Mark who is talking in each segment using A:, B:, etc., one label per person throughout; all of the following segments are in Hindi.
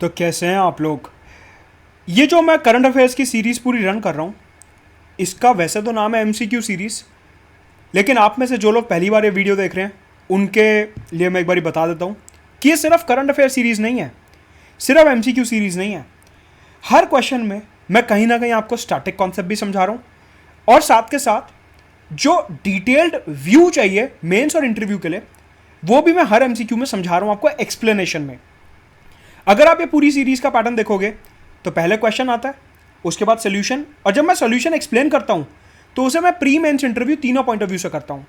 A: तो कैसे हैं आप लोग। ये जो मैं करंट अफेयर्स की सीरीज़ पूरी रन कर रहा हूँ, इसका वैसे तो नाम है एमसीक्यू सीरीज़, लेकिन आप में से जो लोग पहली बार ये वीडियो देख रहे हैं उनके लिए मैं एक बार बता देता हूँ कि ये सिर्फ करंट अफेयर सीरीज़ नहीं है, सिर्फ एमसीक्यू सीरीज़ नहीं है। हर क्वेश्चन में मैं कहीं ना कहीं आपको स्टैटिक कॉन्सेप्ट भी समझा रहा हूँ, और साथ के साथ जो डिटेल्ड व्यू चाहिए मेंस और इंटरव्यू के लिए, वो भी मैं हर एमसीक्यू में समझा रहा हूँ आपको एक्सप्लेनेशन में। अगर आप ये पूरी सीरीज का पैटर्न देखोगे तो पहले क्वेश्चन आता है, उसके बाद सोल्यूशन, और जब मैं सोल्यूशन एक्सप्लेन करता हूं तो उसे मैं प्री मेंस इंटरव्यू तीनों पॉइंट ऑफ व्यू से करता हूं।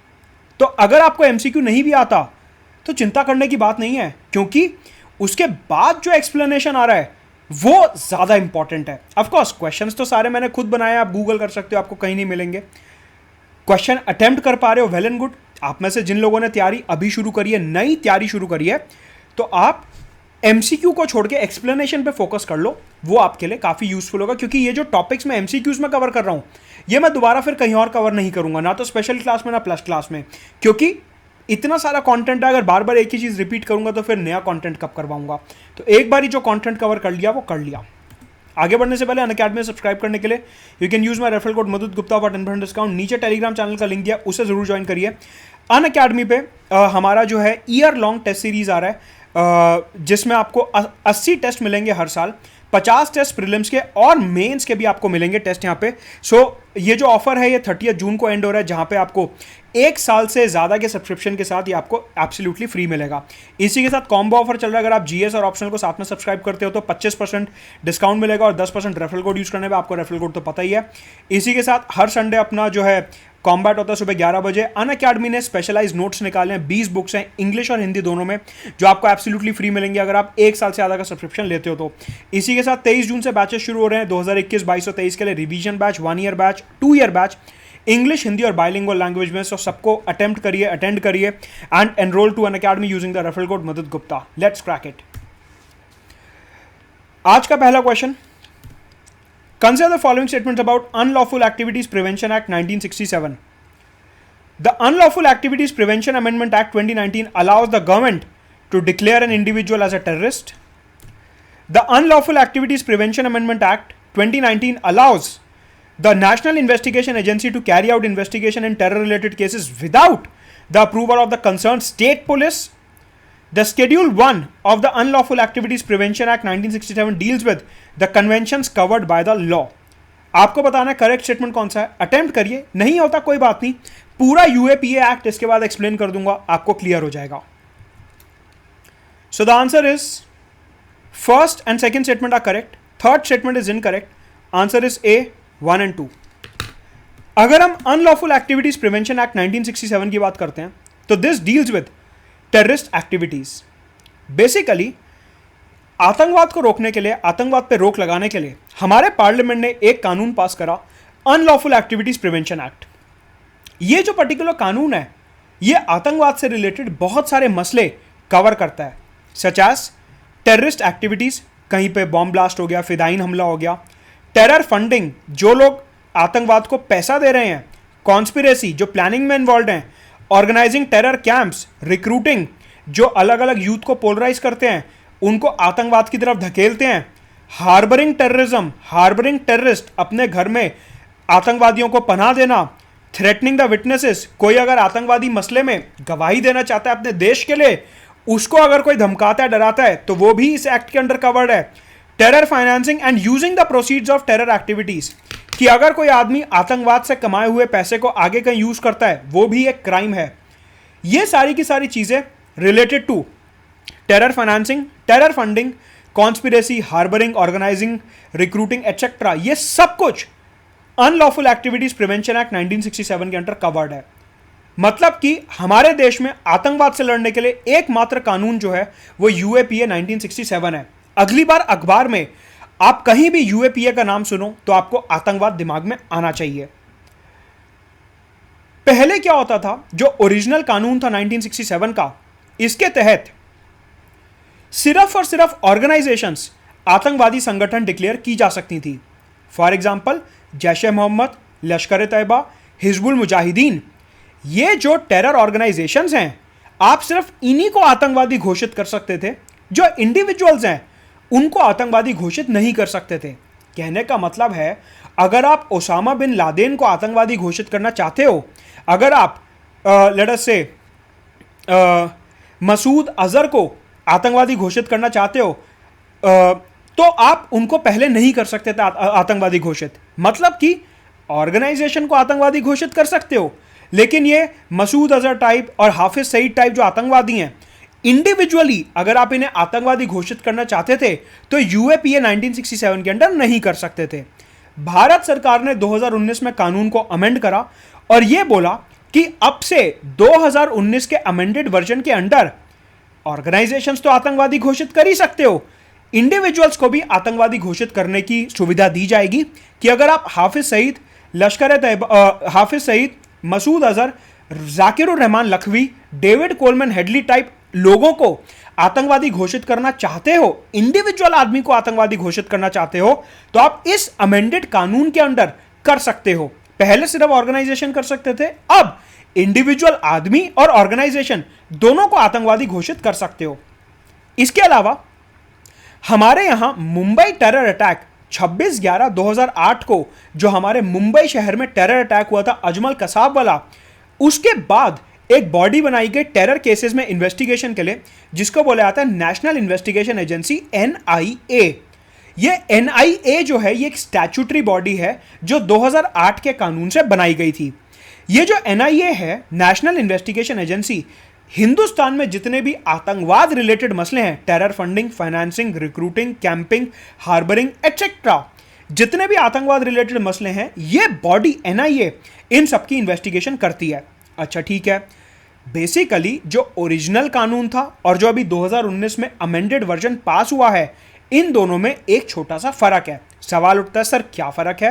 A: तो अगर आपको एमसीक्यू नहीं भी आता तो चिंता करने की बात नहीं है, क्योंकि उसके बाद जो एक्सप्लेनेशन आ रहा है वो ज़्यादा इंपॉर्टेंट है। ऑफकोर्स क्वेश्चंस तो सारे मैंने खुद बनाए, आप गूगल कर सकते हो, आपको कहीं नहीं मिलेंगे। क्वेश्चन अटेम्प्ट कर पा रहे हो, वेल एंड गुड। आप में से जिन लोगों ने तैयारी अभी शुरू करी है, नई तैयारी शुरू करी है, तो आप एमसीक्यू को छोड़ के एक्सप्लेनेशन पे फोकस कर लो, वो आपके लिए काफ़ी यूजफुल होगा। क्योंकि ये जो टॉपिक्स मैं एमसीक्यूज में कवर कर रहा हूँ, ये मैं दोबारा फिर कहीं और कवर नहीं करूंगा, ना तो स्पेशल क्लास में ना प्लस क्लास में, क्योंकि इतना सारा कंटेंट है। अगर बार बार एक ही चीज़ रिपीट करूंगा तो फिर नया कंटेंट कब करवाऊंगा। तो एक बार ही जो कंटेंट कवर कर लिया वो कर लिया। आगे बढ़ने से पहले अनअकैडमी में सब्सक्राइब करने के लिए you can use my referral code मधुद गुप्ता फॉर 10% डिस्काउंट। नीचे टेलीग्राम चैनल का लिंक दिया, उसे जरूर ज्वाइन करिए। अनअकैडमी पे हमारा जो है ईयर लॉन्ग टेस्ट सीरीज आ रहा है, जिसमें आपको 80 टेस्ट मिलेंगे हर साल, 50 टेस्ट प्रीलिम्स के और मेंस के भी आपको मिलेंगे टेस्ट यहाँ पे। सो ये जो ऑफर है ये 30 जून को एंड हो रहा है, जहाँ पे आपको 1 साल से ज़्यादा के सब्सक्रिप्शन के साथ ये आपको एब्सोल्युटली फ्री मिलेगा। इसी के साथ कॉम्बो ऑफर चल रहा है, अगर आप जीएस और ऑप्शनल को साथ में सब्सक्राइब करते हो तो 25% डिस्काउंट मिलेगा, और 10% रेफरल कोड यूज़ करने पे, आपको रेफरल कोड तो पता ही है। इसी के साथ हर संडे अपना जो है कॉम्बैट होता है सुबह 11 बजे। अनअकैडमी ने स्पेशलाइज नोट्स निकाले हैं, 20 बुक्स हैं इंग्लिश और हिंदी दोनों में, जो आपको एब्सोल्युटली फ्री मिलेंगे अगर आप 1 साल से ज़्यादा का सब्सक्रिप्शन लेते हो तो। इसी के साथ 23 जून से बैचेस शुरू हो रहे हैं 2021, 22 और 23 के लिए, revision batch, 1 year batch, 2 year batch, English, Hindi और बाइलिंगुअल लैंग्वेज में। सो सबको अटेम्प्ट करिए, अटेंड करिए and enrol to Unacademy using the referral code मदद गुप्ता। Let's crack it. आज का पहला question, consider the following statements about Unlawful Activities Prevention Act 1967. The Unlawful Activities Prevention Amendment Act 2019 allows the government to declare an individual as a terrorist. The Unlawful Activities Prevention Amendment Act 2019 allows the National Investigation Agency to carry out investigation in terror-related cases without the approval of the concerned state police. The Schedule 1 of the Unlawful Activities Prevention Act 1967 deals with the conventions covered by the law. आपको बताना है करेक्ट स्टेटमेंट कौन सा है, अटेम्प्ट करिए, नहीं होता कोई बात नहीं, पूरा यूएपीए एक्ट इसके बाद एक्सप्लेन कर दूंगा, आपको क्लियर हो जाएगा। So the answer is first and second statement are correct, third statement is incorrect. Answer is A 1 and 2। अगर हम अनलॉफुल एक्टिविटीज प्रिवेंशन एक्ट 1967 की बात करते हैं तो this deals with terrorist activities. Basically आतंकवाद को रोकने के लिए, आतंकवाद पे रोक लगाने के लिए हमारे पार्लियामेंट ने एक कानून पास करा, अनलॉफुल एक्टिविटीज प्रिवेंशन एक्ट। ये जो पर्टिकुलर कानून है ये आतंकवाद से रिलेटेड बहुत सारे मसले कवर करता है, सच एज टेररिस्ट एक्टिविटीज, कहीं पे बॉम्ब ब्लास्ट हो गया, फिदाइन हमला हो गया, टेरर फंडिंग, जो लोग आतंकवाद को पैसा दे रहे हैं, कॉन्स्पिरेसी, जो प्लानिंग में इन्वॉल्व हैं, ऑर्गेनाइजिंग टेरर कैंप्स, रिक्रूटिंग, जो अलग अलग यूथ को पोलराइज करते हैं, उनको आतंकवाद की तरफ धकेलते हैं, हार्बरिंग टेररिज्म, हार्बरिंग टेररिस्ट, अपने घर में आतंकवादियों को पनाह देना, थ्रेटनिंग द विटनेसेस, कोई अगर आतंकवादी मसले में गवाही देना चाहता है अपने देश के लिए, उसको अगर कोई धमकाता है, डराता है, तो वो भी इस एक्ट के अंडर कवर्ड है। Terror financing and using the proceeds of terror activities, कि अगर कोई आदमी आतंकवाद से कमाए हुए पैसे को आगे कहीं यूज करता है, वो भी एक क्राइम है। ये सारी की सारी चीजें related to terror financing, terror funding, conspiracy, harbouring, organising, recruiting etcetera, ये सब कुछ अनलॉफुल एक्टिविटीज प्रिवेंशन एक्ट 1967 के अंडर कवर्ड है। मतलब कि हमारे देश में आतंकवाद से लड़ने के लिए एकमात्र कानून जो है वो यूएपीए 1967 है। अगली बार अखबार में आप कहीं भी यूएपीए का नाम सुनो तो आपको आतंकवाद दिमाग में आना चाहिए। पहले क्या होता था, जो ओरिजिनल कानून था 1967 का, इसके तहत सिर्फ और सिर्फ ऑर्गेनाइजेशंस आतंकवादी संगठन डिक्लेयर की जा सकती थी। फॉर एग्जाम्पल जैश ए मोहम्मद, लश्कर तैयबा, हिजबुल मुजाहिदीन, ये जो टेरर ऑर्गेनाइजेशंस हैं, आप सिर्फ इन्हीं को आतंकवादी घोषित कर सकते थे। जो इंडिविजुअल्स हैं उनको आतंकवादी घोषित नहीं कर सकते थे। कहने का मतलब है, अगर आप ओसामा बिन लादेन को आतंकवादी घोषित करना चाहते हो, अगर आप लेट अस से मसूद अजहर को आतंकवादी घोषित करना चाहते हो, तो आप उनको पहले नहीं कर सकते थे आतंकवादी घोषित। मतलब कि ऑर्गेनाइजेशन को आतंकवादी घोषित कर सकते हो, लेकिन ये मसूद अजहर टाइप और हाफिज सईद टाइप जो आतंकवादी हैं, इंडिविजुअली अगर आप इन्हें आतंकवादी घोषित करना चाहते थे तो यूएपीए 1967 के अंडर नहीं कर सकते थे। भारत सरकार ने 2019 में कानून को अमेंड करा और यह बोला कि अब से 2019 के अमेंडेड वर्जन के अंडर ऑर्गेनाइजेशंस तो आतंकवादी घोषित कर ही सकते हो, इंडिविजुअल्स को भी आतंकवादी घोषित करने की सुविधा दी जाएगी कि अगर आप Hafiz Saeed, Hafiz Saeed, Masood Azhar, जाकिरुर Rahman Lakhvi, David Coleman Headley type लोगों को आतंकवादी घोषित करना चाहते हो, इंडिविजुअल आदमी को आतंकवादी घोषित करना चाहते हो, तो आप इस अमेंडेड कानून के अंडर कर सकते हो। पहले सिर्फ ऑर्गेनाइजेशन कर सकते थे, अब इंडिविजुअल आदमी और ऑर्गेनाइजेशन दोनों को आतंकवादी घोषित कर सकते हो। इसके अलावा हमारे यहां मुंबई टेरर अटैक 26/11/2008 को जो हमारे मुंबई शहर में टेरर अटैक हुआ था अजमल कसाब वाला, उसके बाद एक बॉडी बनाई गई टेरर केसेस में इन्वेस्टिगेशन के लिए, जिसको बोला जाता है नेशनल इन्वेस्टिगेशन एजेंसी NIA। ये NIA जो है ये एक स्टैट्यूटरी बॉडी है जो 2008 के कानून से बनाई गई थी। ये जो NIA है, नेशनल इन्वेस्टिगेशन एजेंसी, हिंदुस्तान में जितने भी आतंकवाद रिलेटेड मसले हैं, terror funding, financing, recruiting, camping, harbouring etcetera, जितने भी आतंकवाद रिलेटेड मसले हैं, ये बॉडी NIA इन सबकी इन्वेस्टिगेशन करती है। अच्छा ठीक है, बेसिकली जो ओरिजिनल कानून था और जो अभी 2019 में अमेंडेड वर्जन पास हुआ है, इन दोनों में एक छोटा सा फर्क है। सवाल उठता है, सर क्या फर्क है?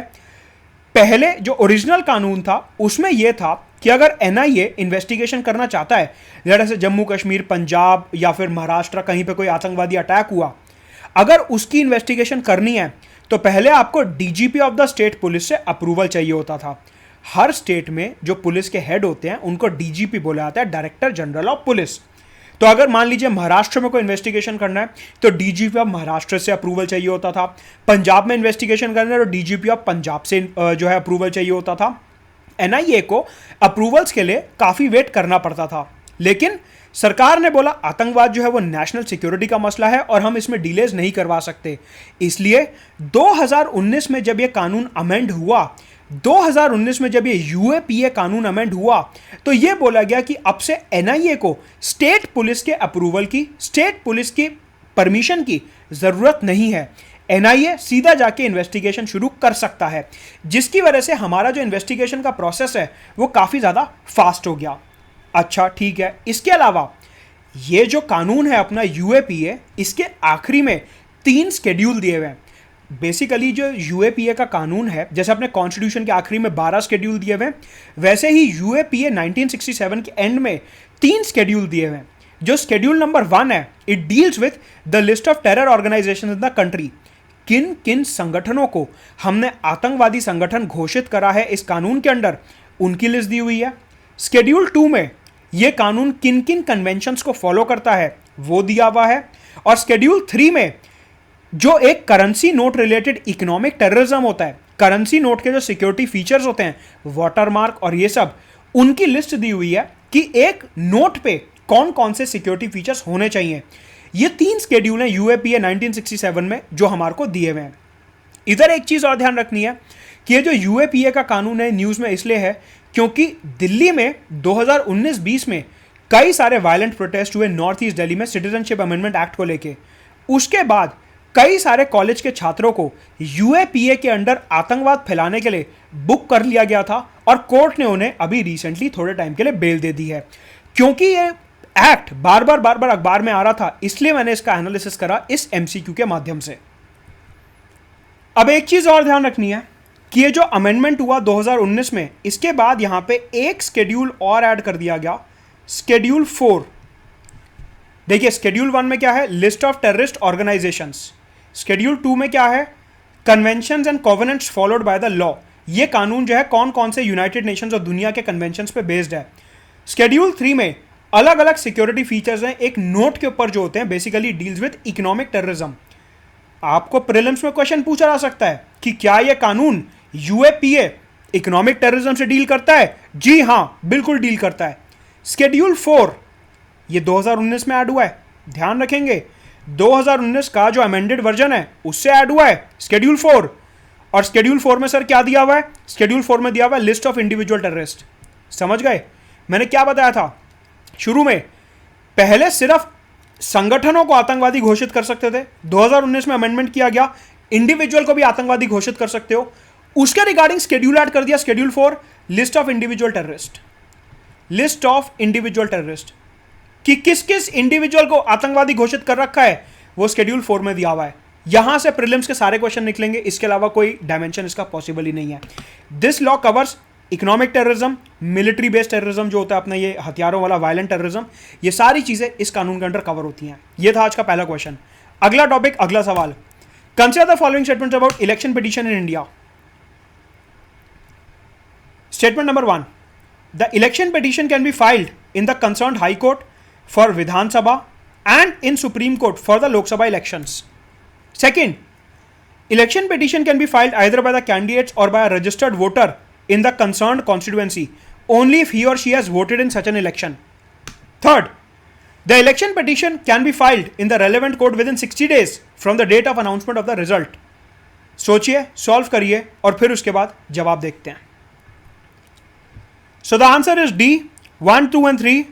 A: पहले जो ओरिजिनल कानून था उसमें यह था कि अगर NIA इन्वेस्टिगेशन करना चाहता है, जैसे जम्मू कश्मीर, पंजाब या फिर महाराष्ट्र कहीं पे कोई आतंकवादी अटैक हुआ, अगर उसकी इन्वेस्टिगेशन करनी है तो पहले आपको DGP of the state police से अप्रूवल चाहिए होता था। हर स्टेट में जो पुलिस के हेड होते हैं उनको DGP बोला जाता है, डायरेक्टर जनरल ऑफ पुलिस। तो अगर मान लीजिए महाराष्ट्र में कोई इन्वेस्टिगेशन करना है तो DGP ऑफ महाराष्ट्र से अप्रूवल चाहिए होता था। पंजाब में इन्वेस्टिगेशन करना है तो DGP ऑफ पंजाब से जो है अप्रूवल चाहिए होता था। NIA को अप्रूवल्स के लिए काफ़ी वेट करना पड़ता था, लेकिन सरकार ने बोला आतंकवाद जो है वो नेशनल सिक्योरिटी का मसला है और हम इसमें डिलेज नहीं करवा सकते। इसलिए 2019 में जब ये कानून अमेंड हुआ, 2019 में जब ये UAPA कानून अमेंड हुआ, तो ये बोला गया कि अब से NIA को स्टेट पुलिस के अप्रूवल की, स्टेट पुलिस की परमिशन की ज़रूरत नहीं है। NIA सीधा जाके इन्वेस्टिगेशन शुरू कर सकता है, जिसकी वजह से हमारा जो इन्वेस्टिगेशन का प्रोसेस है वो काफ़ी ज़्यादा फास्ट हो गया। अच्छा ठीक है, इसके अलावा ये जो कानून है अपना UAPA, इसके आखिरी में 3 शेड्यूल दिए हुए हैं। बेसिकली जो UAPA का कानून है, जैसे अपने कॉन्स्टिट्यूशन के आखिरी में 12 शेड्यूल दिए हुए हैं, वैसे ही UAPA 1967 के एंड में 3 शेड्यूल दिए हुए हैं। जो शेड्यूल नंबर 1 है, it deals with the list of terror organisation in the country. किन किन संगठनों को हमने आतंकवादी संगठन घोषित करा है इस कानून के अंडर, उनकी लिस्ट दी हुई है। शेड्यूल 2 में यह कानून किन किन कन्वेंशंस को फॉलो करता है वो दिया हुआ है। और शेड्यूल 3 में जो एक currency note related economic terrorism होता है, करेंसी नोट के जो सिक्योरिटी फीचर्स होते हैं, वाटरमार्क और ये सब, उनकी लिस्ट दी हुई है कि एक नोट पे कौन कौन से सिक्योरिटी फीचर्स होने चाहिए। ये 3 शेड्यूल हैं UAPA 1967 में जो हमारे को दिए हुए हैं। इधर एक चीज़ और ध्यान रखनी है कि ये जो UAPA का कानून है न्यूज़ में इसलिए है क्योंकि दिल्ली में 2019-20 में कई सारे वायलेंट प्रोटेस्ट हुए नॉर्थ ईस्ट दिल्ली में सिटीजनशिप अमेंडमेंट एक्ट को लेके। उसके बाद कई सारे कॉलेज के छात्रों को UAPA के अंडर आतंकवाद फैलाने के लिए बुक कर लिया गया था और कोर्ट ने उन्हें अभी रिसेंटली थोड़े टाइम के लिए बेल दे दी है। क्योंकि ये एक्ट बार बार अखबार में आ रहा था, इसलिए मैंने इसका एनालिसिस करा इस MCQ के माध्यम से। अब एक चीज और ध्यान रखनी है कि ये जो अमेंडमेंट हुआ 2019 में, इसके बाद यहां पे एक शेड्यूल और ऐड कर दिया गया, शेड्यूल 4। देखिए शेड्यूल 1 में क्या है, list of terrorist organisations. Schedule 2 में क्या है, conventions and covenants followed by the law. ये कानून जो है कौन कौन से यूनाइटेड नेशंस और दुनिया के कन्वेंशंस पे बेस्ड है। शेड्यूल 3 में अलग अलग सिक्योरिटी फीचर्स हैं एक नोट के ऊपर जो होते हैं, basically deals with economic terrorism. आपको प्रीलिम्स में क्वेश्चन पूछा जा सकता है कि क्या यह कानून यूएपीए इकोनॉमिक टेररिज्म से डील करता है? जी हां, बिल्कुल डील करता है। शेड्यूल 4 ये 2019 में ऐड हुआ है, ध्यान रखेंगे 2019 का जो अमेंडेड वर्जन है उससे ऐड हुआ है शेड्यूल 4। और शेड्यूल 4 में सर क्या दिया हुआ है? शेड्यूल 4 में दिया हुआ है लिस्ट ऑफ इंडिविजुअल टेररिस्ट। समझ गए मैंने क्या बताया था शुरू में? पहले सिर्फ संगठनों को आतंकवादी घोषित कर सकते थे, 2019 में अमेंडमेंट किया गया, इंडिविजुअल को भी आतंकवादी घोषित कर सकते हो। उसके रिगार्डिंग शेड्यूल ऐड कर दिया, schedule 4 list of individual terrorist. List of individual terrorist कि किस किस इंडिविजुअल को आतंकवादी घोषित कर रखा है वो शेड्यूल 4 में दिया हुआ है। यहां से प्रीलिम्स के सारे क्वेश्चन निकलेंगे, इसके अलावा कोई डायमेंशन इसका पॉसिबल ही नहीं है। This law covers economic terrorism, military based terrorism जो होता है अपना ये हथियारों वाला वायलेंट टेररिज्म, ये सारी चीजें इस कानून के अंडर कवर होती हैं। ये था आज का पहला क्वेश्चन। अगला टॉपिक, अगला सवाल, consider the following statements about election petition in India. Statement number 1, the election petition can be filed in the concerned high court for Vidhan Sabha and in supreme court for the Lok Sabha elections. Second, election petition can be filed either by the candidates or by a registered voter in the concerned constituency only if he or she has voted in such an election. Third, the election petition can be filed in the relevant court within 60 days from the date of announcement of the result. सोचिए, सॉल्व करिए और फिर उसके बाद जवाब देखते हैं। So the answer is D, 1, 2 and 3.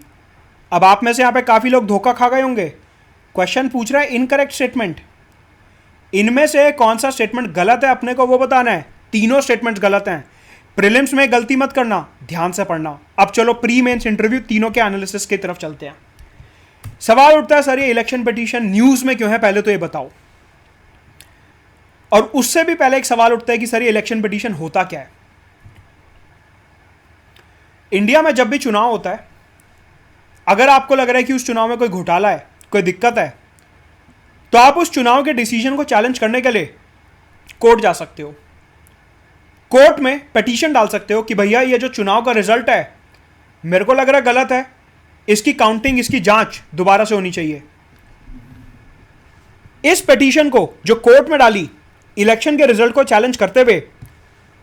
A: अब आप में से यहां पे काफी लोग धोखा खा गए होंगे। क्वेश्चन पूछ रहा है इनकरेक्ट स्टेटमेंट, इनमें से कौन सा स्टेटमेंट गलत है अपने को वो बताना है। तीनों स्टेटमेंट्स गलत हैं। प्रीलिम्स में गलती मत करना, ध्यान से पढ़ना। अब चलो प्री मेंस इंटरव्यू तीनों के एनालिसिस की तरफ चलते हैं। सवाल उठता है सर ये इलेक्शन पिटीशन न्यूज में क्यों है, पहले तो ये बताओ। और उससे भी पहले एक सवाल उठता है कि सर ये इलेक्शन पिटीशन होता क्या है। इंडिया में जब भी चुनाव होता है, अगर आपको लग रहा है कि उस चुनाव में कोई घोटाला है, कोई दिक्कत है, तो आप उस चुनाव के डिसीजन को चैलेंज करने के लिए कोर्ट जा सकते हो। कोर्ट में पिटीशन डाल सकते हो कि भैया ये जो चुनाव का रिजल्ट है मेरे को लग रहा है गलत है, इसकी काउंटिंग, इसकी जांच दोबारा से होनी चाहिए। इस पिटीशन को जो कोर्ट में डाली इलेक्शन के रिजल्ट को चैलेंज करते हुए,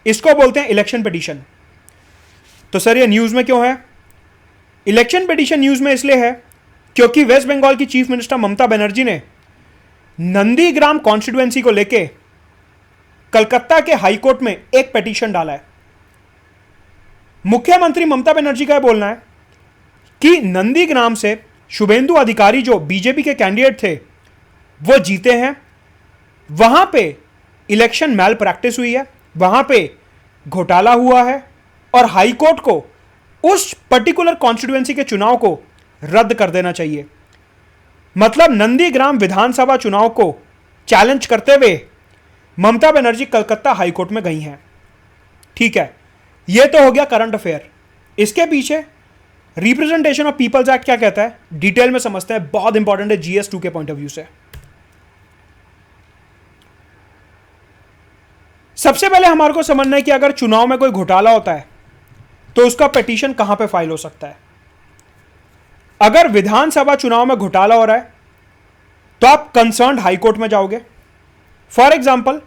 A: इसको बोलते हैं इलेक्शन पिटीशन। तो सर ये न्यूज में क्यों है? इलेक्शन पिटीशन न्यूज में इसलिए है क्योंकि वेस्ट बंगाल की चीफ मिनिस्टर ममता बनर्जी ने नंदीग्राम कॉन्स्टिट्यूएंसी को लेके कलकत्ता के हाई कोर्ट में एक पिटीशन डाला है। मुख्यमंत्री ममता बनर्जी का यह बोलना है कि नंदीग्राम से शुभेंदु अधिकारी जो बीजेपी के कैंडिडेट थे वो जीते हैं, वहां पे इलेक्शन मैल प्रैक्टिस हुई है, वहां पे घोटाला हुआ है और हाई कोर्ट को उस पर्टिकुलर कॉन्स्टिट्यूएंसी के चुनाव को रद्द कर देना चाहिए। मतलब नंदीग्राम विधानसभा चुनाव को चैलेंज करते हुए ममता बनर्जी कलकत्ता हाईकोर्ट में गई हैं। ठीक है, यह तो हो गया करंट अफेयर। इसके पीछे रिप्रेजेंटेशन ऑफ पीपल्स एक्ट क्या कहता है, डिटेल में समझते हैं, बहुत इंपॉर्टेंट है GS2 के पॉइंट ऑफ व्यू से। सबसे पहले हमारे को समझना है कि अगर चुनाव में कोई घोटाला होता है तो उसका पिटीशन कहां पे फाइल हो सकता है। अगर विधानसभा चुनाव में घोटाला हो रहा है तो आप कंसर्न्ड हाईकोर्ट में जाओगे। फॉर एग्जाम्पल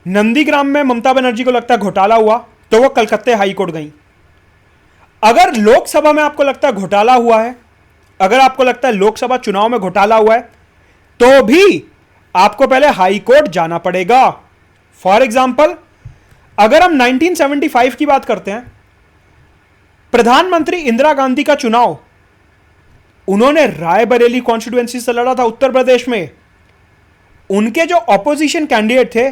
A: नंदीग्राम में ममता बनर्जी को लगता है घोटाला हुआ तो वो कलकत्ते हाईकोर्ट गई। अगर लोकसभा में आपको लगता है घोटाला हुआ है, अगर आपको लगता है लोकसभा चुनाव में घोटाला हुआ है, तो भी आपको पहले हाईकोर्ट जाना पड़ेगा। फॉर एग्जाम्पल अगर हम 1975 की बात करते हैं, प्रधानमंत्री इंदिरा गांधी का चुनाव उन्होंने रायबरेली कॉन्स्टिट्यूएंसी से लड़ा था उत्तर प्रदेश में। उनके जो ऑपोजिशन कैंडिडेट थे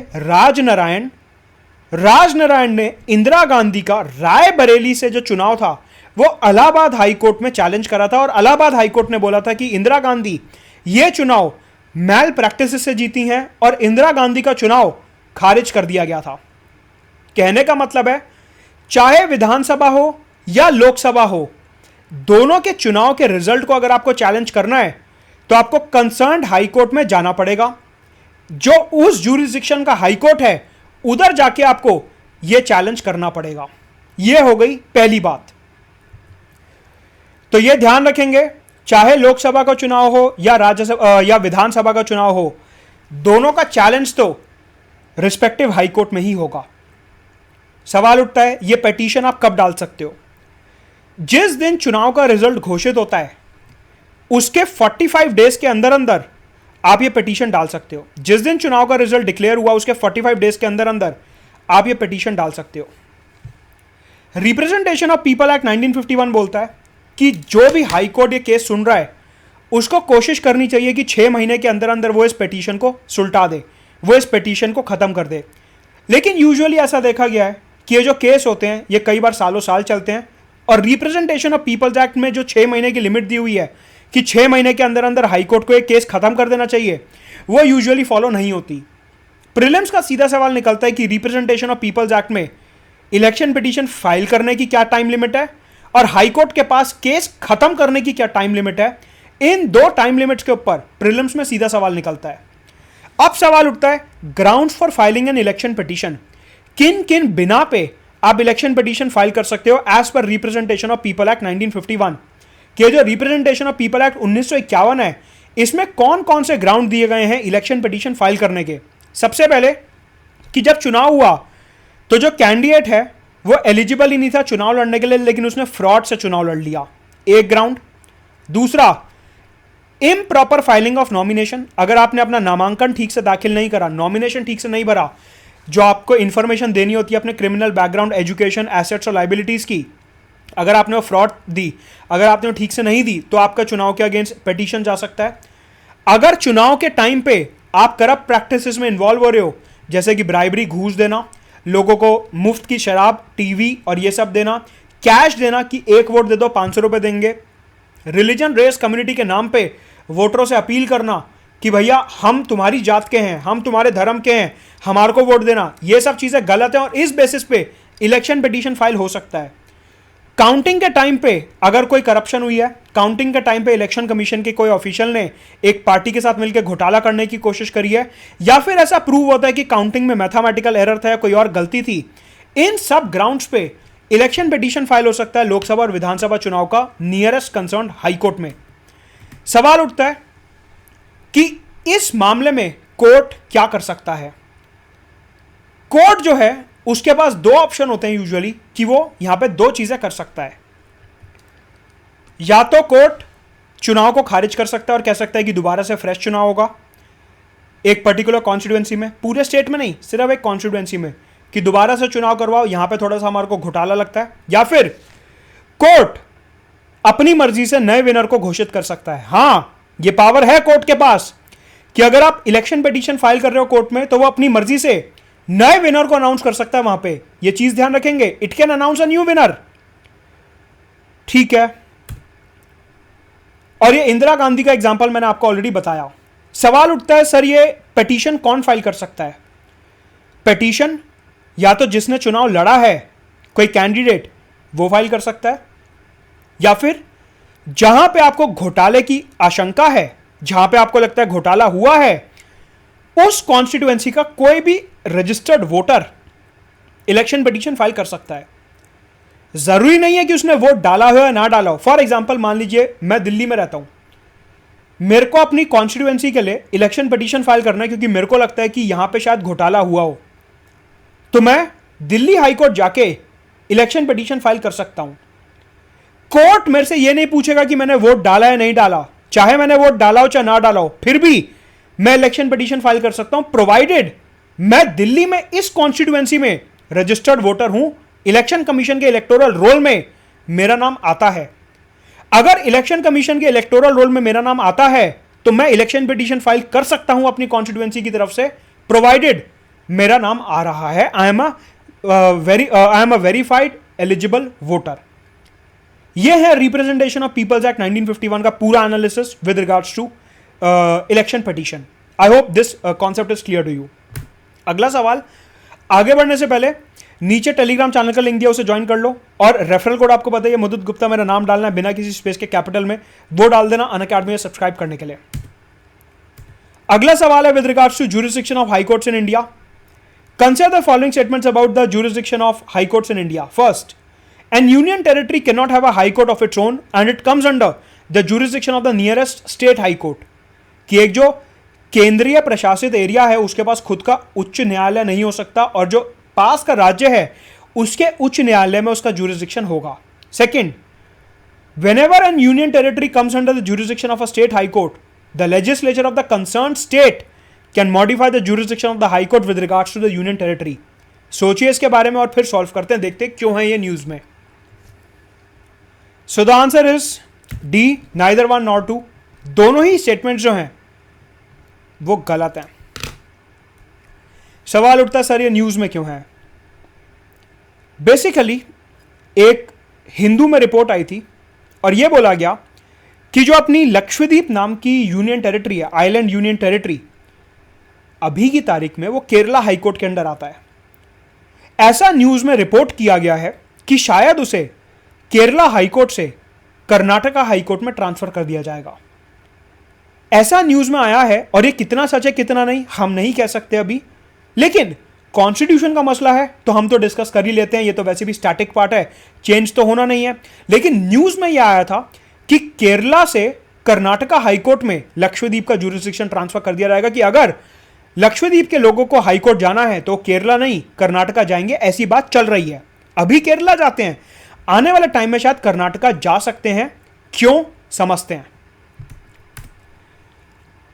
A: राजनारायण ने इंदिरा गांधी का रायबरेली से जो चुनाव था वो इलाहाबाद हाईकोर्ट में चैलेंज करा था और इलाहाबाद हाईकोर्ट ने बोला था कि इंदिरा गांधी ये चुनाव मैल प्रैक्टिस से जीती हैं और इंदिरा गांधी का चुनाव खारिज कर दिया गया था। कहने का मतलब है चाहे विधानसभा हो या लोकसभा हो, दोनों के चुनाव के रिजल्ट को अगर आपको चैलेंज करना है तो आपको कंसर्न्ड हाईकोर्ट में जाना पड़ेगा। जो उस ज्यूरिसडिक्शन का हाईकोर्ट है उधर जाके आपको यह चैलेंज करना पड़ेगा। यह हो गई पहली बात। तो यह ध्यान रखेंगे, चाहे लोकसभा का चुनाव हो या राज्यसभा या विधानसभा का चुनाव हो, दोनों का चैलेंज तो रिस्पेक्टिव हाई कोर्ट में ही होगा। सवाल उठता है ये पिटीशन आप कब डाल सकते हो? जिस दिन चुनाव का रिजल्ट घोषित होता है उसके 45 डेज के अंदर अंदर आप ये पिटीशन डाल सकते हो। जिस दिन चुनाव का रिजल्ट डिक्लेयर हुआ उसके 45 डेज के अंदर अंदर आप ये पिटीशन डाल सकते हो। रिप्रेजेंटेशन ऑफ पीपल एक्ट 1951 बोलता है कि जो भी हाई कोर्ट ये केस सुन रहा है उसको कोशिश करनी चाहिए कि 6 महीने के अंदर अंदर वो इस पिटीशन को सुलटा दे, वो इस पिटीशन को खत्म कर दे। लेकिन यूजुअली ऐसा देखा गया है कि ये जो केस होते हैं ये कई बार सालों साल चलते हैं, और रिप्रेजेंटेशन ऑफ पीपल्स एक्ट में जो 6 महीने की लिमिट दी हुई है कि 6 महीने के अंदर अंदर हाईकोर्ट को एक केस खत्म कर देना चाहिए, वो यूजुअली फॉलो नहीं होती। प्रीलिम्स का सीधा सवाल निकलता है कि रिप्रेजेंटेशन ऑफ पीपल्स एक्ट में इलेक्शन पिटीशन फाइल करने की क्या टाइम लिमिट है और हाईकोर्ट के पास केस खत्म करने की क्या टाइम लिमिट है। इन दो टाइम लिमिट्स के ऊपर प्रीलिम्स में सीधा सवाल निकलता है। अब सवाल उठता है grounds for filing an election petition, किन किन बिना पे आप इलेक्शन पिटीशन फाइल कर सकते हो as per representation of people act 1951। कि जो रिप्रेजेंटेशन ऑफ पीपल एक्ट 1951 है इसमें कौन कौन से ग्राउंड दिए गए हैं इलेक्शन पिटीशन फाइल करने के। सबसे पहले कि जब चुनाव हुआ तो जो कैंडिडेट है वो एलिजिबल ही नहीं था चुनाव लड़ने के लिए, लेकिन उसने फ्रॉड से चुनाव लड़ लिया, एक ग्राउंड। दूसरा, इम्प्रॉपर फाइलिंग ऑफ नॉमिनेशन, अगर आपने अपना नामांकन ठीक से दाखिल नहीं करा, नॉमिनेशन ठीक से नहीं भरा, जो आपको इंफॉर्मेशन देनी होती है अपने क्रिमिनल बैकग्राउंड, एजुकेशन, एसेट्स और लाइबिलिटीज की, अगर आपने वो फ्रॉड दी, अगर आपने वो ठीक से नहीं दी तो आपका चुनाव के अगेंस्ट पिटीशन जा सकता है। अगर चुनाव के टाइम पे आप करप्ट प्रैक्टिसेस में इन्वॉल्व हो रहे हो, जैसे कि ब्राइबरी, घूस देना, लोगों को मुफ्त की शराब, टीवी और ये सब देना, कैश देना कि 1 वोट दे दो 500 रुपए देंगे, रिलीजन, रेस, कम्युनिटी के नाम पे वोटरों से अपील करना कि भैया हम तुम्हारी जात के हैं, हम तुम्हारे धर्म के हैं, हमारे को वोट देना, ये सब चीजें गलत है और इस बेसिस पे इलेक्शन पिटीशन फाइल हो सकता है। काउंटिंग के टाइम पे अगर कोई करप्शन हुई है, काउंटिंग के टाइम पे इलेक्शन कमीशन के कोई ऑफिशियल ने एक पार्टी के साथ मिलकर घोटाला करने की कोशिश करी है, या फिर ऐसा प्रूव होता है कि काउंटिंग में मैथमेटिकल एरर था या कोई और गलती थी, इन सब ग्राउंड्स पे इलेक्शन पिटीशन फाइल हो सकता है लोकसभा और विधानसभा चुनाव का नियरेस्ट कंसर्न हाईकोर्ट में। सवाल उठता है कि इस मामले में कोर्ट क्या कर सकता है। कोर्ट जो है उसके पास 2 ऑप्शन होते हैं यूजुअली कि वो यहां पे 2 चीजें कर सकता है। या तो कोर्ट चुनाव को खारिज कर सकता है और कह सकता है कि दोबारा से फ्रेश चुनाव होगा एक पर्टिकुलर कॉन्स्टिट्यूएंसी में, पूरे स्टेट में नहीं, सिर्फ एक कॉन्स्टिट्यूएंसी में, कि दोबारा से चुनाव करवाओ, यहां पे थोड़ा सा हमारे को घोटाला लगता है। या फिर कोर्ट अपनी मर्जी से नए विनर को घोषित कर सकता है। हां, यह पावर है कोर्ट के पास कि अगर आप इलेक्शन पिटीशन फाइल कर रहे हो कोर्ट में तो वो अपनी मर्जी से नए विनर को अनाउंस कर सकता है। वहां पे ये चीज ध्यान रखेंगे, it can announce a new winner. ठीक है, और ये इंदिरा गांधी का एग्जांपल मैंने आपको ऑलरेडी बताया। सवाल उठता है सर ये पिटीशन कौन फाइल कर सकता है। पिटीशन या तो जिसने चुनाव लड़ा है कोई कैंडिडेट वो फाइल कर सकता है, या फिर जहां पे आपको घोटाले की आशंका है, जहां पे आपको लगता है घोटाला हुआ है, उस कॉन्स्टिट्यूएंसी का कोई भी registered voter election petition file कर सकता है। जरूरी नहीं है कि उसने वोट डाला हो या ना डाला हो। फॉर एग्जांपल मान लीजिए मैं दिल्ली में रहता हूं, मेरे को अपनी कॉन्स्टिट्यूएंसी के लिए इलेक्शन पिटीशन फाइल करना है क्योंकि मेरे को लगता है कि यहां पे शायद घोटाला हुआ हो, तो मैं दिल्ली हाईकोर्ट जाके इलेक्शन पिटीशन फाइल कर सकता हूं। कोर्ट मेरे से यह नहीं पूछेगा कि मैंने वोट डाला या नहीं डाला, चाहे मैंने वोट डाला हो चाहे ना डाला हो, फिर भी मैं इलेक्शन पिटीशन फाइल कर सकता हूं, प्रोवाइडेड मैं दिल्ली में इस कॉन्स्टिट्यूएंसी में रजिस्टर्ड वोटर हूं, इलेक्शन कमीशन के इलेक्टोरल रोल में मेरा नाम आता है। अगर इलेक्शन कमीशन के इलेक्टोरल रोल में मेरा नाम आता है तो मैं इलेक्शन पिटीशन फाइल कर सकता हूं अपनी कॉन्स्टिट्यूएंसी की तरफ से, प्रोवाइडेड मेरा नाम आ रहा है, I am a verified eligible voter. यह है रिप्रेजेंटेशन ऑफ पीपल्स एक्ट 1951 का पूरा analysis with regards to election petition. I hope this concept is clear to you. अगला सवाल, आगे बढ़ने से पहले नीचे टेलीग्राम चैनल का लिंक दिया, उसे ज्वाइन कर लो, और रेफरल कोड आपको पता है मुदत गुप्ता मेरा नाम डालना है बिना किसी स्पेस के कैपिटल में, वो डाल देना अनअकैडमी में सब्सक्राइब करने के लिए। अगला सवाल है with regards to jurisdiction of high courts in India. Consider the following statements about the jurisdiction of high courts in India. First, an union territory can not have a high court of its own and it comes under the jurisdiction of the nearest state high court. कि एक जो केंद्रीय प्रशासित एरिया है उसके पास खुद का उच्च न्यायालय नहीं हो सकता, और जो पास का राज्य है उसके उच्च न्यायालय में उसका जुरिस्डिक्शन होगा। Second, whenever an union territory comes under the jurisdiction of a state high court, the legislature of the concerned state can modify the jurisdiction of the high court with regards to the union territory. सोचिए इसके बारे में और फिर सॉल्व करते हैं, देखते हैं क्यों है ये न्यूज में। So the answer is D, neither one nor two. दोनों ही स्टेटमेंट जो हैं वो गलत हैं। सवाल उठता है सर ये न्यूज में क्यों है? बेसिकली एक हिंदू में रिपोर्ट आई थी और यह बोला गया कि जो अपनी लक्षद्वीप नाम की यूनियन टेरिटरी है, आइलैंड यूनियन टेरिटरी, अभी की तारीख में वो केरला हाईकोर्ट के अंडर आता है। ऐसा न्यूज में रिपोर्ट किया गया है कि शायद उसे केरला हाईकोर्ट से कर्नाटका हाईकोर्ट में ट्रांसफर कर दिया जाएगा। ऐसा न्यूज में आया है, और ये कितना सच है कितना नहीं हम नहीं कह सकते अभी, लेकिन कॉन्स्टिट्यूशन का मसला है तो हम तो डिस्कस कर ही लेते हैं, ये तो वैसे भी स्टैटिक पार्ट है, चेंज तो होना नहीं है। लेकिन न्यूज में यह आया था कि केरला से कर्नाटका हाईकोर्ट में लक्षद्वीप का जुरिस्डिक्शन ट्रांसफर कर दिया जाएगा, कि अगर लक्षद्वीप के लोगों को हाईकोर्ट जाना है तो केरला नहीं कर्नाटका जाएंगे, ऐसी बात चल रही है। अभी केरला जाते हैं, आने वाले टाइम में शायद कर्नाटका जा सकते हैं। क्यों? समझते हैं।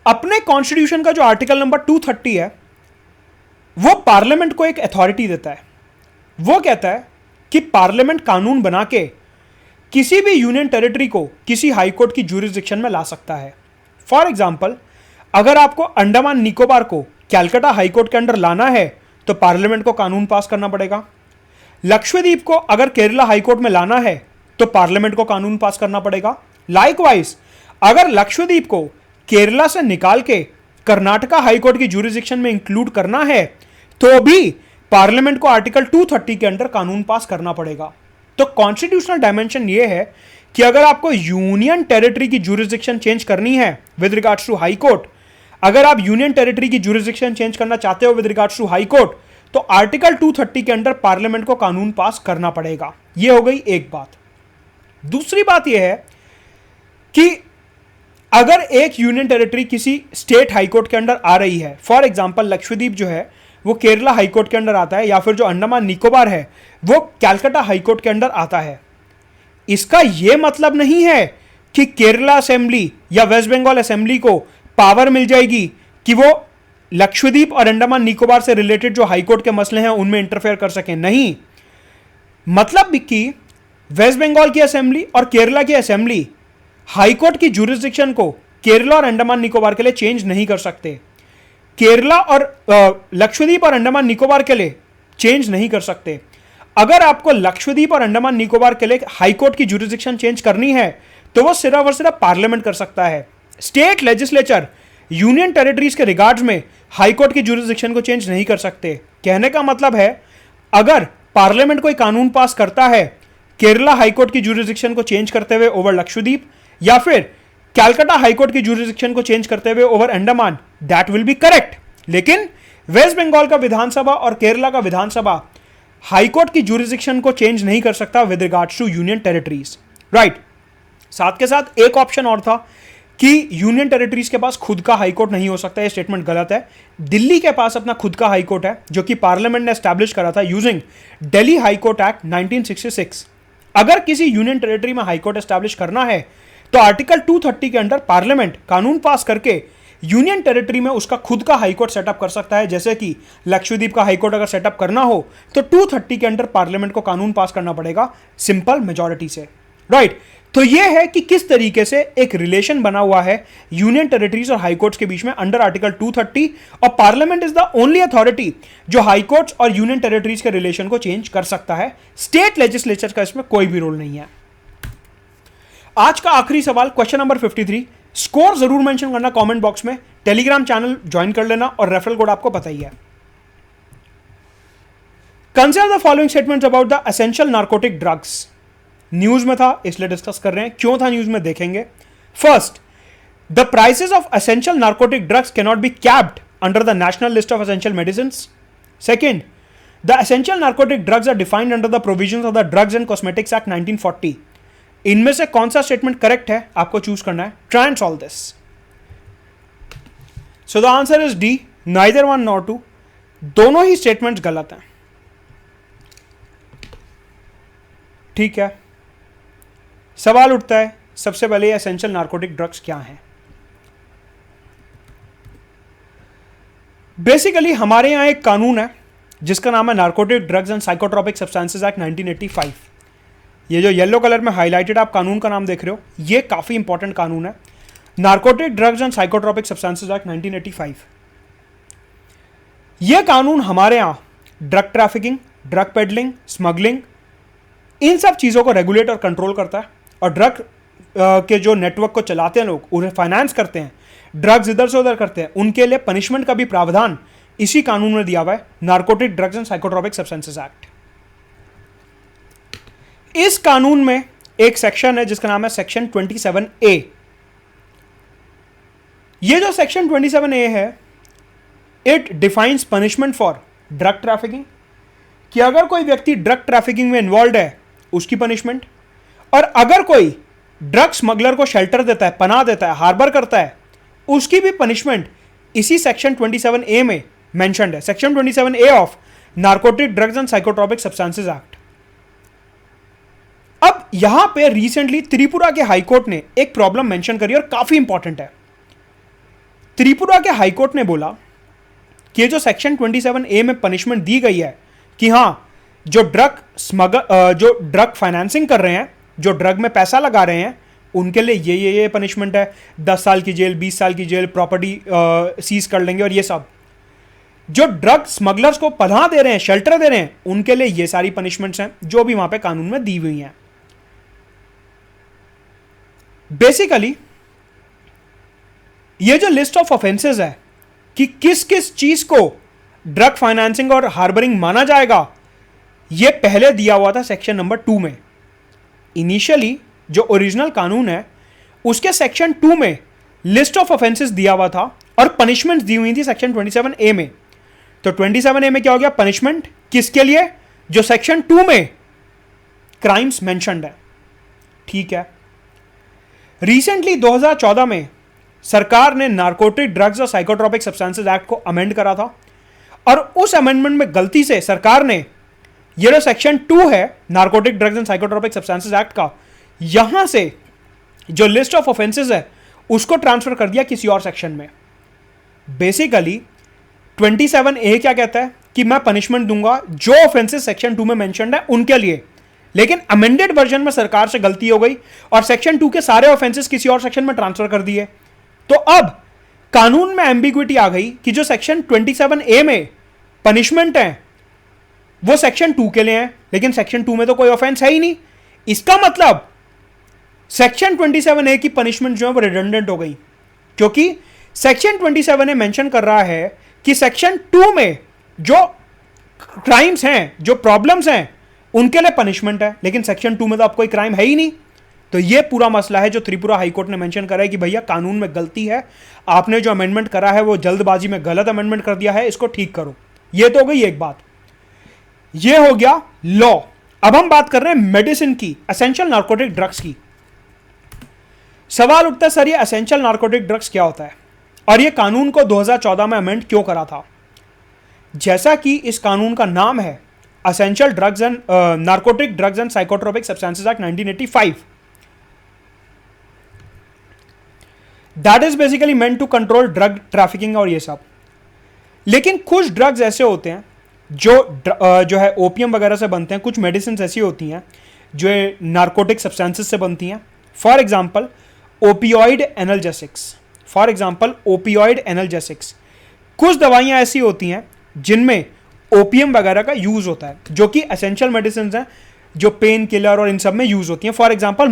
A: अपने कॉन्स्टिट्यूशन का जो आर्टिकल नंबर 230 है वो पार्लियामेंट को एक अथॉरिटी देता है। वो कहता है कि पार्लियामेंट कानून बना के किसी भी यूनियन टेरिटरी को किसी हाईकोर्ट की जुरिस्डिक्शन में ला सकता है। फॉर एग्जाम्पल, अगर आपको अंडमान निकोबार को कैलकाटा हाईकोर्ट के अंडर लाना है तो पार्लियामेंट को कानून पास करना पड़ेगा। लक्षद्वीप को अगर केरला हाईकोर्ट में लाना है तो पार्लियामेंट को कानून पास करना पड़ेगा। लाइकवाइज, अगर लक्षद्वीप को केरला से निकाल के कर्नाटका हाईकोर्ट की जुरिस्डिक्शन में इंक्लूड करना है तो भी पार्लियामेंट को आर्टिकल 230 के अंडर कानून पास करना पड़ेगा। तो कॉन्स्टिट्यूशनल डायमेंशन यह है कि अगर आपको यूनियन टेरिटरी की जुरिस्डिक्शन चेंज करनी है with regards to high court, अगर आप यूनियन टेरिटरी की जुरिस्डिक्शन चेंज करना चाहते हो with regards to high court, तो आर्टिकल 230 के अंडर पार्लियामेंट को कानून पास करना पड़ेगा। यह हो गई एक बात। दूसरी बात यह है कि अगर एक यूनियन टेरिटरी किसी स्टेट हाईकोर्ट के अंडर आ रही है, फॉर एग्जांपल लक्षद्वीप जो है वो केरला हाईकोर्ट के अंडर आता है, या फिर जो अंडमान निकोबार है वो कैलकाटा हाईकोर्ट के अंडर आता है, इसका यह मतलब नहीं है कि केरला असेंबली या वेस्ट बंगाल असेंबली को पावर मिल जाएगी कि वो लक्षद्वीप और अंडमान निकोबार से रिलेटेड जो हाईकोर्ट के मसले हैं उनमें इंटरफेयर कर सकें। नहीं, मतलब भी कि वेस्ट बंगाल की असेंबली और केरला की असेंबली हाईकोर्ट की जुरिस्डिक्शन को केरला और अंडमान निकोबार के लिए चेंज नहीं कर सकते। केरला और लक्षद्वीप और अंडमान निकोबार के लिए चेंज नहीं कर सकते। अगर आपको लक्षद्वीप और अंडमान निकोबार के लिए हाईकोर्ट की जुरिस्डिक्शन चेंज करनी है तो वो सिर्फ और सिर्फ पार्लियामेंट कर सकता है। स्टेट लेजिस्लेचर यूनियन टेरिटरीज के रिगार्ड्स में हाईकोर्ट की जुरिस्डिक्शन को चेंज नहीं कर सकते। कहने का मतलब है, अगर पार्लियामेंट कोई कानून पास करता है केरला हाईकोर्ट की जुरिस्डिक्शन को चेंज करते हुए ओवर लक्षद्वीप, या फिर कैलकाटा हाईकोर्ट की जुरिस्डिक्शन को चेंज करते हुए over Andaman, that will be correct. लेकिन वेस्ट बंगाल का विधानसभा और केरला का विधानसभा हाईकोर्ट की जुरिस्डिक्शन को चेंज नहीं कर सकता with regards to union territories, right. साथ के साथ एक ऑप्शन और था कि यूनियन टेरिटरीज के पास खुद का हाईकोर्ट नहीं हो सकता। यह स्टेटमेंट गलत है। दिल्ली के पास अपना खुद का हाईकोर्ट है जो कि पार्लियामेंट ने एस्टैब्लिश करा था यूजिंग दिल्ली हाईकोर्ट एक्ट 1966। अगर किसी यूनियन टेरिटरी में हाईकोर्ट एस्टैब्लिश करना है तो आर्टिकल 230 के अंडर पार्लियामेंट कानून पास करके यूनियन टेरिटरी में उसका खुद का हाईकोर्ट सेटअप कर सकता है। जैसे कि लक्षद्वीप का हाईकोर्ट अगर सेटअप करना हो तो 230 के अंडर पार्लियामेंट को कानून पास करना पड़ेगा सिंपल मेजॉरिटी से, राइट। तो यह है कि किस तरीके से एक रिलेशन बना हुआ है यूनियन टेरिटरीज और हाईकोर्ट्स के बीच में अंडर आर्टिकल 230, और parliament is the only authority जो हाईकोर्ट्स और यूनियन टेरिटरीज के रिलेशन को चेंज कर सकता है। स्टेट लेजिस्लेचर का इसमें कोई भी रोल नहीं है। आज का आखिरी सवाल, क्वेश्चन नंबर 53। स्कोर जरूर मेंशन करना कमेंट बॉक्स में, टेलीग्राम चैनल ज्वाइन कर लेना और रेफरल कोड आपको पता ही है। Consider the following statements about the essential narcotic drugs. News में था इसलिए डिस्कस कर रहे हैं, क्यों था न्यूज में देखेंगे। First, the prices of essential narcotic drugs can not be capped under the national list of essential medicines. Second, the essential narcotic drugs are defined under the provisions of the drugs and cosmetics act 1940। इनमें से कौन सा स्टेटमेंट करेक्ट है आपको चूज करना है। Try and solve this. So the answer is D, neither one nor two. दोनों ही स्टेटमेंट्स गलत हैं। ठीक है, सवाल उठता है सबसे पहले एसेंशियल नार्कोटिक ड्रग्स क्या हैं। बेसिकली हमारे यहां एक कानून है जिसका नाम है narcotic drugs and psychotropic substances act 1985। ये जो येलो कलर में हाईलाइटेड आप कानून का नाम देख रहे हो, ये काफी इंपॉर्टेंट कानून है, narcotic drugs and psychotropic substances act 1985। यह कानून हमारे यहां drug trafficking, drug peddling, smuggling, इन सब चीजों को रेगुलेट और कंट्रोल करता है। और ड्रग के जो नेटवर्क को चलाते हैं लोग, उन्हें फाइनेंस करते हैं, ड्रग्स इधर से उधर करते हैं, उनके लिए पनिशमेंट का भी प्रावधान इसी कानून में दिया हुआ है, narcotic drugs and psychotropic substances act. इस कानून में एक सेक्शन है जिसका नाम है सेक्शन 27A। ये जो सेक्शन 27A है, it defines punishment for drug trafficking, कि अगर कोई व्यक्ति ड्रग ट्रैफिकिंग में इन्वॉल्व है उसकी पनिशमेंट, और अगर कोई ड्रग स्मगलर को शेल्टर देता है, पनाह देता है, हार्बर करता है, उसकी भी पनिशमेंट इसी सेक्शन 27A में मेंशन्ड है, section 27A of narcotic drugs and psychotropic substances act. अब यहां पे रिसेंटली त्रिपुरा के हाईकोर्ट ने एक प्रॉब्लम मेंशन करी और काफी इंपॉर्टेंट है। त्रिपुरा के हाईकोर्ट ने बोला कि ये जो सेक्शन 27A में पनिशमेंट दी गई है कि हां, जो ड्रग फाइनेंसिंग कर रहे हैं, जो ड्रग में पैसा लगा रहे हैं, उनके लिए ये पनिशमेंट है, 10 साल की जेल, 20 साल की जेल, प्रॉपर्टी सीज कर लेंगे, और ये सब। जो ड्रग स्मगलर्स को पनाह दे रहे हैं, शेल्टर दे रहे हैं, उनके लिए ये सारी पनिशमेंट्स हैं जो भी वहां पे कानून में दी हुई हैं। बेसिकली ये जो लिस्ट ऑफ ऑफेंसेस है कि किस किस चीज को ड्रग फाइनेंसिंग और हार्बरिंग माना जाएगा, यह पहले दिया हुआ था सेक्शन नंबर 2 में। इनिशियली जो ओरिजिनल कानून है उसके सेक्शन 2 में लिस्ट ऑफ ऑफेंसेस दिया हुआ था और पनिशमेंट दी हुई थी सेक्शन 27A में। तो 27A में क्या हो गया, पनिशमेंट किसके लिए, जो सेक्शन 2 में क्राइम्स मेंशन्ड है। ठीक है, रिसेंटली 2014 में सरकार ने नार्कोटिक ड्रग्स और साइकोट्रॉपिक सब्सटेंसेस एक्ट को अमेंड करा था, और उस अमेंडमेंट में गलती से सरकार ने ये जो सेक्शन 2 है narcotic drugs and psychotropic substances act का, यहां से जो लिस्ट ऑफ ऑफेंसेस है उसको ट्रांसफर कर दिया किसी और सेक्शन में। बेसिकली 27A क्या कहता है कि मैं पनिशमेंट दूंगा जो ऑफेंसेस सेक्शन 2 में मेंशन्ड है उनके लिए, लेकिन अमेंडेड वर्जन में सरकार से गलती हो गई और सेक्शन 2 के सारे ऑफेंसेस किसी और सेक्शन में ट्रांसफर कर दिए। तो अब कानून में एम्बिग्विटी आ गई कि जो सेक्शन 27A में पनिशमेंट है वो सेक्शन 2 के लिए है, लेकिन सेक्शन 2 में तो कोई ऑफेंस है ही नहीं। इसका मतलब सेक्शन 27A की पनिशमेंट जो है वो रिडंडेंट हो गई, क्योंकि सेक्शन 27A मेंशन कर रहा है कि सेक्शन 2 में जो क्राइम्स हैं, जो प्रॉब्लम्स हैं, उनके लिए पनिशमेंट है, लेकिन सेक्शन 2 में तो अब कोई क्राइम है ही नहीं। तो ये पूरा मसला है जो त्रिपुरा हाईकोर्ट ने मेंशन करा है कि भैया कानून में गलती है, आपने जो अमेंडमेंट करा है वो जल्दबाजी में गलत अमेंडमेंट कर दिया है, इसको ठीक करो। ये तो हो गई एक बात, ये हो गया लॉ। अब हम बात कर रहे हैं मेडिसिन की, एसेंशियल नार्कोटिक ड्रग्स की। सवाल उठता है सर ये एसेंशियल नार्कोटिक ड्रग्स क्या होता है और ये कानून को 2014 में अमेंड क्यों करा था। जैसा कि इस कानून का नाम है essential drugs and narcotic drugs and psychotropic substances act 1985, that is basically meant to control drug trafficking और ये सब। लेकिन कुछ ड्रग्स ऐसे होते हैं जो है ओपियम वगैरह से बनते हैं, कुछ मेडिसिन ऐसी होती हैं जो नार्कोटिक सब्सटेंसेस से बनती हैं। फॉर एग्जाम्पल ओपियोइड एनाल्जेसिक्स, कुछ दवाइयां ऐसी होती हैं जिनमें ओपियम वगैरह का यूज होता है, जो कि एसेंशियल मेडिसिन हैं, जो पेन किलर और इन सब में यूज होती हैं। फॉर एग्जाम्पल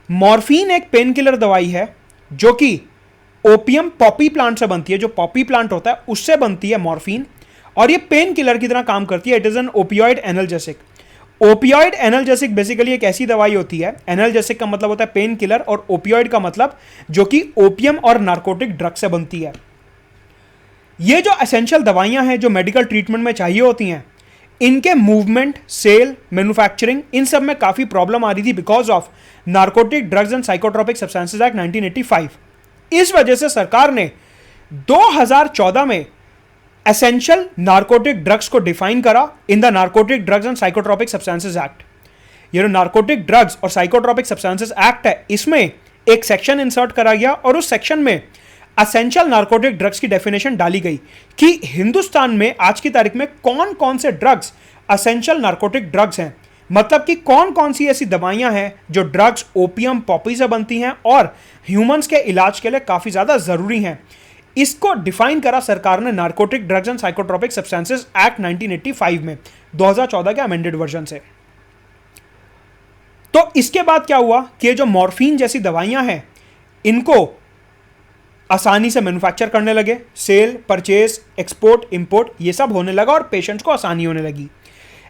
A: मॉर्फिन एक पेन किलर दवाई है जो कि ओपियम पॉपी प्लांट से बनती है, जो पॉपी प्लांट होता है उससे बनती है मॉर्फिन, और ये पेन किलर की तरह काम करती है। It is an opioid analgesic. Opioid analgesic basically एक ऐसी दवाई होती है, एनाल्जेसिक का मतलब होता है पेन किलर और ओपियोइड का मतलब जो कि ओपियम और नार्कोटिक ड्रग से बनती है। ये जो एसेंशियल दवाइयां हैं जो मेडिकल ट्रीटमेंट में चाहिए होती हैं, इनके मूवमेंट, सेल, मैन्युफैक्चरिंग, इन सब में काफी प्रॉब्लम आ रही थी because of narcotic drugs and psychotropic substances act 1985। इस वजह से सरकार ने 2014 में एसेंशियल नार्कोटिक ड्रग्स को डिफाइन करा in the narcotic drugs and psychotropic substances act. ये जो नार्कोटिक ड्रग्स और साइकोट्रोपिक सब्सटेंसेस एक्ट है, इसमें एक सेक्शन इंसर्ट करा गया और उस सेक्शन में एसेंशियल नार्कोटिक ड्रग्स की डेफिनेशन डाली गई कि हिंदुस्तान में आज की तारीख में कौन कौन से ड्रग्स एसेंशियल नार्कोटिक ड्रग्स हैं, मतलब कि कौन कौन सी ऐसी दवाइयां हैं जो ड्रग्स ओपियम पॉपी से बनती हैं और ह्यूमंस के इलाज के लिए काफी ज्यादा जरूरी हैं। इसको डिफाइन करा सरकार ने narcotic drugs and psychotropic substances act 1985 में 2014 के अमेंडेड वर्जन से। तो इसके बाद क्या हुआ कि ये जो मॉर्फिन जैसी दवाइयां हैं इनको आसानी से मैन्युफैक्चर करने लगे, सेल, परचेज, एक्सपोर्ट, इंपोर्ट ये सब होने लगा और पेशेंट्स को आसानी होने लगी।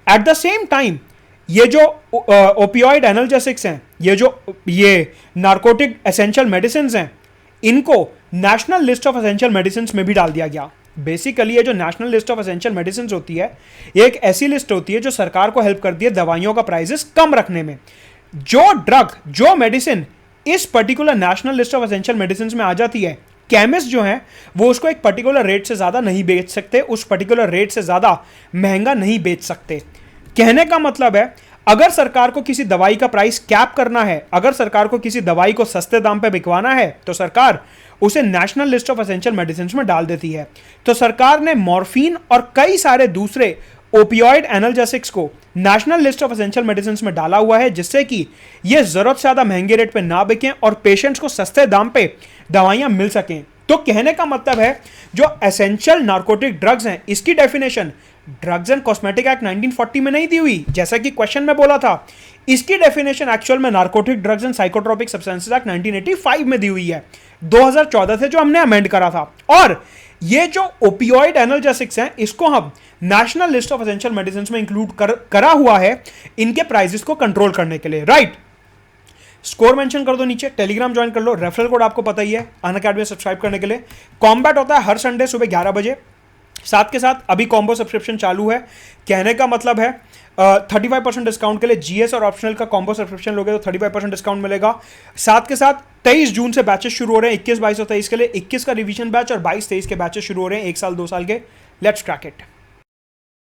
A: एट द सेम टाइम ये जो ओपियोइड एनाल्जेसिक्स हैं, ये नार्कोटिक एसेंशियल मेडिसिन हैं, इनको national list of essential medicine में भी डाल दिया गया। बेसिकली ये जो national list of essential medicine होती है, ये एक ऐसी लिस्ट होती है जो सरकार को हेल्प करती है दवाइयों का प्राइसेस कम रखने में। जो ड्रग, जो मेडिसिन इस particular national list of essential medicine में आ जाती है, केमिस्ट जो है वो उसको एक पर्टिकुलर रेट से ज्यादा नहीं बेच सकते, उस पर्टिकुलर रेट से ज्यादा महंगा नहीं बेच सकते। कहने का मतलब है, अगर सरकार को किसी दवाई का प्राइस कैप करना है, अगर सरकार को किसी दवाई को सस्ते दाम पे बिकवाना है, तो सरकार उसे national list of essential medicine में डाल देती है। तो सरकार ने मॉर्फिन और कई सारे दूसरे ओपियोइड एनाल्जेसिक्स को national list of essential medicine में डाला हुआ है, जिससे कि ये जरूरत से ज्यादा महंगे रेट पे ना बिकें और पेशेंट्स को सस्ते दाम पे दवाइयां मिल सकें। तो कहने का मतलब है, जो एसेंशियल नार्कोटिक ड्रग्स हैं, इसकी definition drugs and cosmetic act 1940 में नहीं दी हुई, जैसा कि क्वेश्चन में बोला था। इसकी डेफिनेशन एक्चुअल में narcotic drugs and psychotropic substances act 1985 में दी हुई है, 2014 से जो हमने अमेंड करा था। और ये जो ओपियोइड एनाल्जेसिक्स हैं, इसको हम national list of essential medicine में इंक्लूड करा हुआ है इनके प्राइसेस को कंट्रोल करने के लिए, राइट। स्कोर मेंशन कर दो नीचे, टेलीग्राम ज्वाइन कर लो, रेफरल कोड आपको पता ही है, अनअकैडमी सब्सक्राइब करने के लिए। कॉम्बैट होता है हर संडे सुबह 11 बजे। साथ के साथ अभी कॉम्बो सब्सक्रिप्शन चालू है। कहने का मतलब है 35% डिस्काउंट के लिए जीएस और ऑप्शनल का कॉम्बो सब्सक्रिप्शन लोगे तो 35% डिस्काउंट मिलेगा। साथ के साथ 23 जून से बैचेस शुरू हो रहे हैं, 21, 22 और 23 के लिए। 21 का रिवीजन बैच और 22, 23 के बैचेस शुरू हो रहे हैं, 1 साल 2 साल के। Let's crack it.